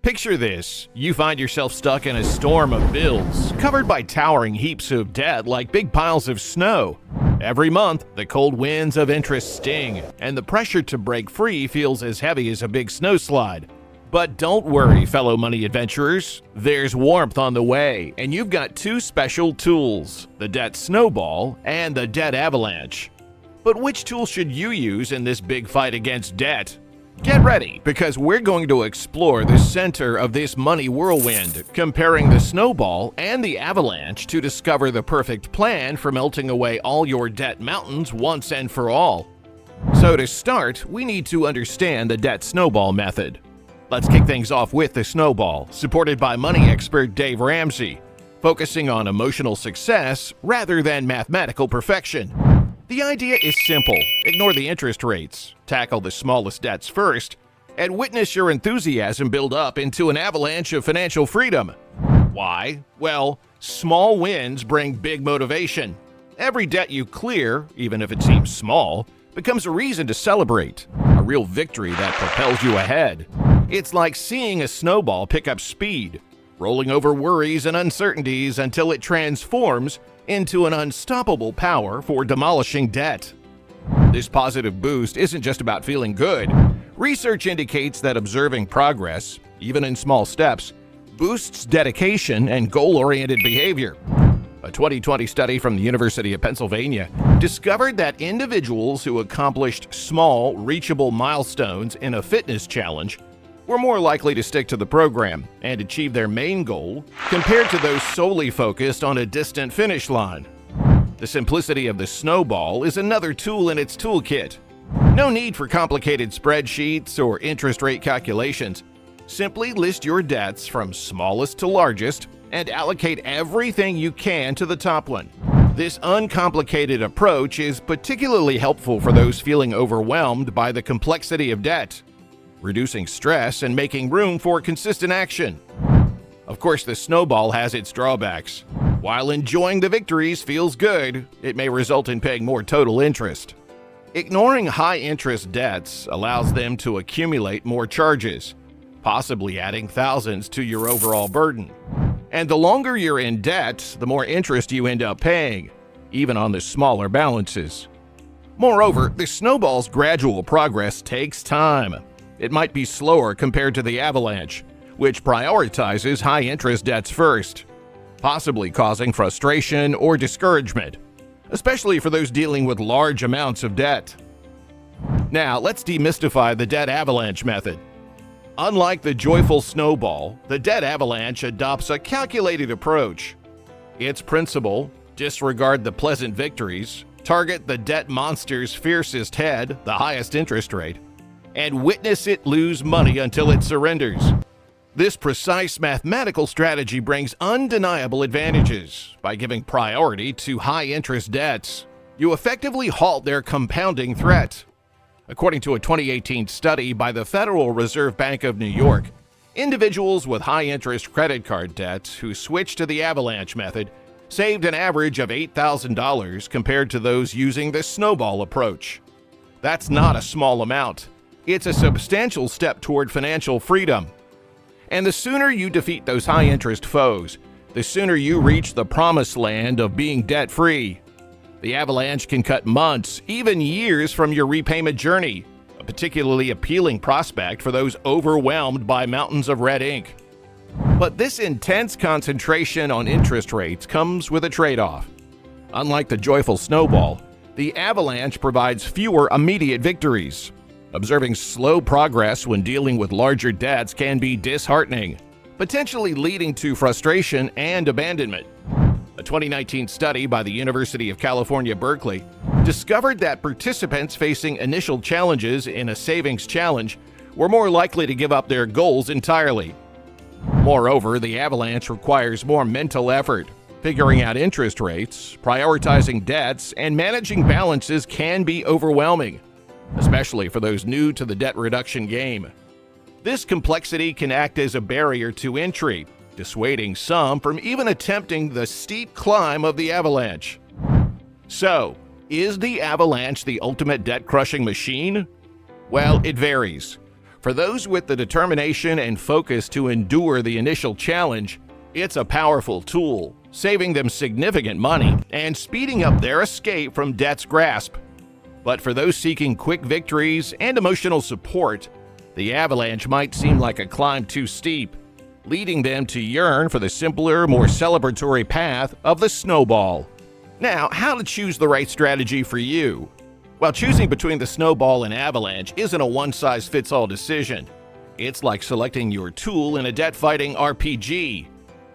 Picture this. You find yourself stuck in a storm of bills, covered by towering heaps of debt like big piles of snow. Every month, the cold winds of interest sting, and the pressure to break free feels as heavy as a big snowslide. But don't worry, fellow money adventurers. There's warmth on the way, and you've got two special tools, the Debt Snowball and the Debt Avalanche. But which tool should you use in this big fight against debt? Get ready, because we're going to explore the center of this money whirlwind, comparing the Snowball and the Avalanche to discover the perfect plan for melting away all your debt mountains once and for all. So to start, we need to understand the Debt Snowball method. Let's kick things off with the Snowball, supported by money expert Dave Ramsey, focusing on emotional success rather than mathematical perfection. The idea is simple. Ignore the interest rates, tackle the smallest debts first, and witness your enthusiasm build up into an avalanche of financial freedom. Why? Well, small wins bring big motivation. Every debt you clear, even if it seems small, becomes a reason to celebrate, a real victory that propels you ahead. It's like seeing a snowball pick up speed, rolling over worries and uncertainties until it transforms into an unstoppable power for demolishing debt. This positive boost isn't just about feeling good. Research indicates that observing progress, even in small steps, boosts dedication and goal-oriented behavior. A 2020 study from the University of Pennsylvania discovered that individuals who accomplished small, reachable milestones in a fitness challenge were more likely to stick to the program and achieve their main goal compared to those solely focused on a distant finish line. The simplicity of the Snowball is another tool in its toolkit. No need for complicated spreadsheets or interest rate calculations. Simply list your debts from smallest to largest and allocate everything you can to the top one. This uncomplicated approach is particularly helpful for those feeling overwhelmed by the complexity of debt, reducing stress and making room for consistent action. Of course, the Snowball has its drawbacks. While enjoying the victories feels good, it may result in paying more total interest. Ignoring high-interest debts allows them to accumulate more charges, possibly adding thousands to your overall burden. And the longer you're in debt, the more interest you end up paying, even on the smaller balances. Moreover, the Snowball's gradual progress takes time. It might be slower compared to the Avalanche, which prioritizes high-interest debts first, possibly causing frustration or discouragement, especially for those dealing with large amounts of debt. Now, let's demystify the Debt Avalanche method. Unlike the joyful Snowball, the Debt Avalanche adopts a calculated approach. Its principle: disregard the pleasant victories, target the debt monster's fiercest head, the highest interest rate, and witness it lose money until it surrenders. This precise mathematical strategy brings undeniable advantages. By giving priority to high-interest debts, you effectively halt their compounding threat. According to a 2018 study by the Federal Reserve Bank of New York, individuals with high-interest credit card debts who switched to the Avalanche method saved an average of $8,000 compared to those using the Snowball approach. That's not a small amount. It's a substantial step toward financial freedom. And the sooner you defeat those high-interest foes, the sooner you reach the promised land of being debt-free. The Avalanche can cut months, even years from your repayment journey, a particularly appealing prospect for those overwhelmed by mountains of red ink. But this intense concentration on interest rates comes with a trade-off. Unlike the joyful Snowball, the Avalanche provides fewer immediate victories. Observing slow progress when dealing with larger debts can be disheartening, potentially leading to frustration and abandonment. A 2019 study by the University of California, Berkeley, discovered that participants facing initial challenges in a savings challenge were more likely to give up their goals entirely. Moreover, the Avalanche requires more mental effort. Figuring out interest rates, prioritizing debts, and managing balances can be overwhelming, especially for those new to the debt reduction game. This complexity can act as a barrier to entry, dissuading some from even attempting the steep climb of the Avalanche. So, is the Avalanche the ultimate debt-crushing machine? Well, it varies. For those with the determination and focus to endure the initial challenge, it's a powerful tool, saving them significant money and speeding up their escape from debt's grasp. But for those seeking quick victories and emotional support, the Avalanche might seem like a climb too steep, leading them to yearn for the simpler, more celebratory path of the Snowball. Now, how to choose the right strategy for you? Well, choosing between the Snowball and Avalanche isn't a one-size-fits-all decision. It's like selecting your tool in a debt-fighting RPG,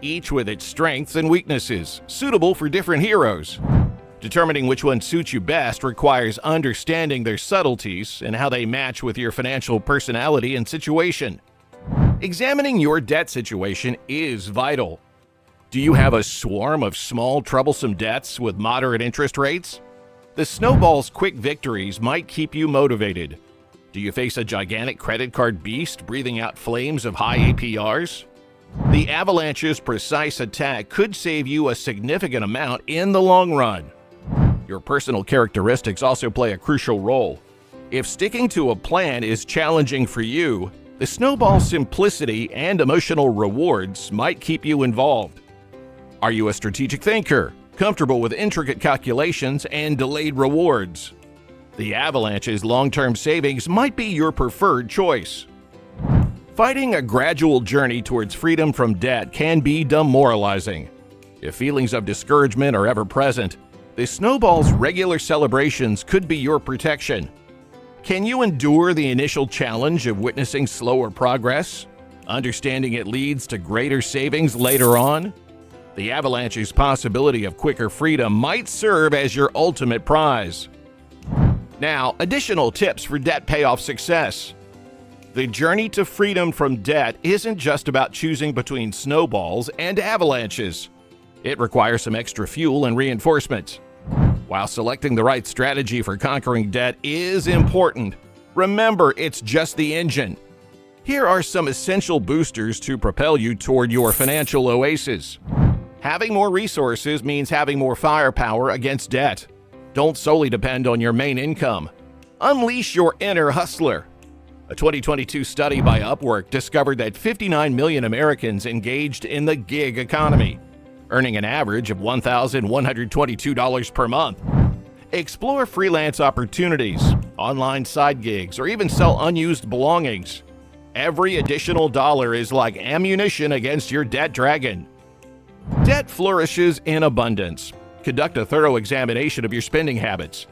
each with its strengths and weaknesses, suitable for different heroes. Determining which one suits you best requires understanding their subtleties and how they match with your financial personality and situation. Examining your debt situation is vital. Do you have a swarm of small, troublesome debts with moderate interest rates? The Snowball's quick victories might keep you motivated. Do you face a gigantic credit card beast breathing out flames of high APRs? The Avalanche's precise attack could save you a significant amount in the long run. Your personal characteristics also play a crucial role. If sticking to a plan is challenging for you, the Snowball's simplicity and emotional rewards might keep you involved. Are you a strategic thinker, comfortable with intricate calculations and delayed rewards? The Avalanche's long-term savings might be your preferred choice. Fighting a gradual journey towards freedom from debt can be demoralizing. If feelings of discouragement are ever present, the Snowball's regular celebrations could be your protection. Can you endure the initial challenge of witnessing slower progress, understanding it leads to greater savings later on? The Avalanche's possibility of quicker freedom might serve as your ultimate prize. Now, additional tips for debt payoff success. The journey to freedom from debt isn't just about choosing between Snowballs and Avalanches. It requires some extra fuel and reinforcement. While selecting the right strategy for conquering debt is important, remember it's just the engine. Here are some essential boosters to propel you toward your financial oasis. Having more resources means having more firepower against debt. Don't solely depend on your main income. Unleash your inner hustler. A 2022 study by Upwork discovered that 59 million Americans engaged in the gig economy, earning an average of $1,122 per month. Explore freelance opportunities, online side gigs, or even sell unused belongings. Every additional dollar is like ammunition against your debt dragon. Debt flourishes in abundance. Conduct a thorough examination of your spending habits.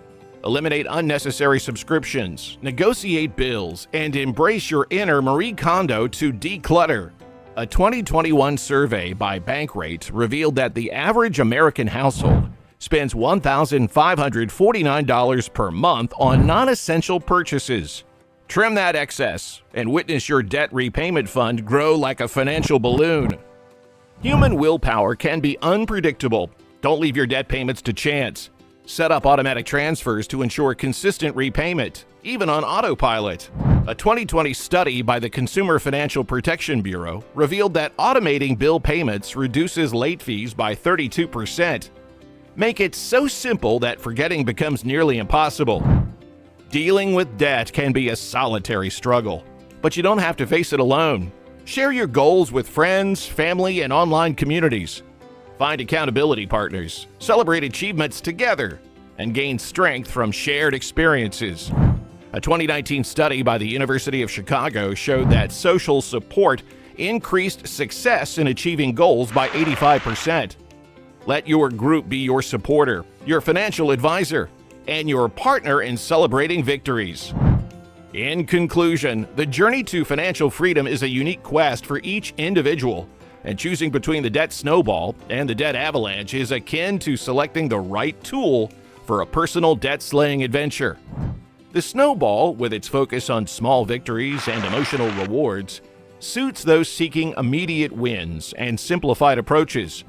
Eliminate unnecessary subscriptions, negotiate bills, and embrace your inner Marie Kondo to declutter. A 2021 survey by Bankrate revealed that the average American household spends $1,549 per month on non-essential purchases. Trim that excess and witness your debt repayment fund grow like a financial balloon. Human willpower can be unpredictable. Don't leave your debt payments to chance. Set up automatic transfers to ensure consistent repayment, even on autopilot. A 2020 study by the Consumer Financial Protection Bureau revealed that automating bill payments reduces late fees by 32%. Make it so simple that forgetting becomes nearly impossible. Dealing with debt can be a solitary struggle, but you don't have to face it alone. Share your goals with friends, family, and online communities. Find accountability partners, celebrate achievements together, and gain strength from shared experiences. A 2019 study by the University of Chicago showed that social support increased success in achieving goals by 85%. Let your group be your supporter, your financial advisor, and your partner in celebrating victories. In conclusion, the journey to financial freedom is a unique quest for each individual, and choosing between the debt snowball and the debt avalanche is akin to selecting the right tool for a personal debt-slaying adventure. The snowball, with its focus on small victories and emotional rewards, suits those seeking immediate wins and simplified approaches.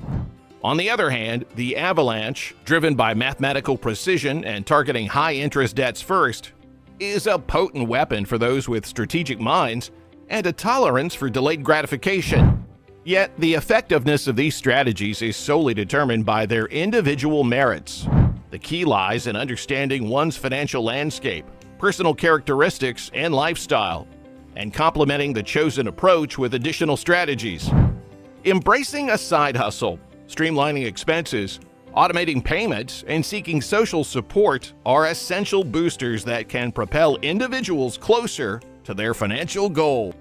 On the other hand, the avalanche, driven by mathematical precision and targeting high-interest debts first, is a potent weapon for those with strategic minds and a tolerance for delayed gratification. Yet, the effectiveness of these strategies is solely determined by their individual merits. The key lies in understanding one's financial landscape, personal characteristics, and lifestyle. and complementing the chosen approach with additional strategies. Embracing a side hustle, streamlining expenses, automating payments, and seeking social support are essential boosters that can propel individuals closer to their financial goal.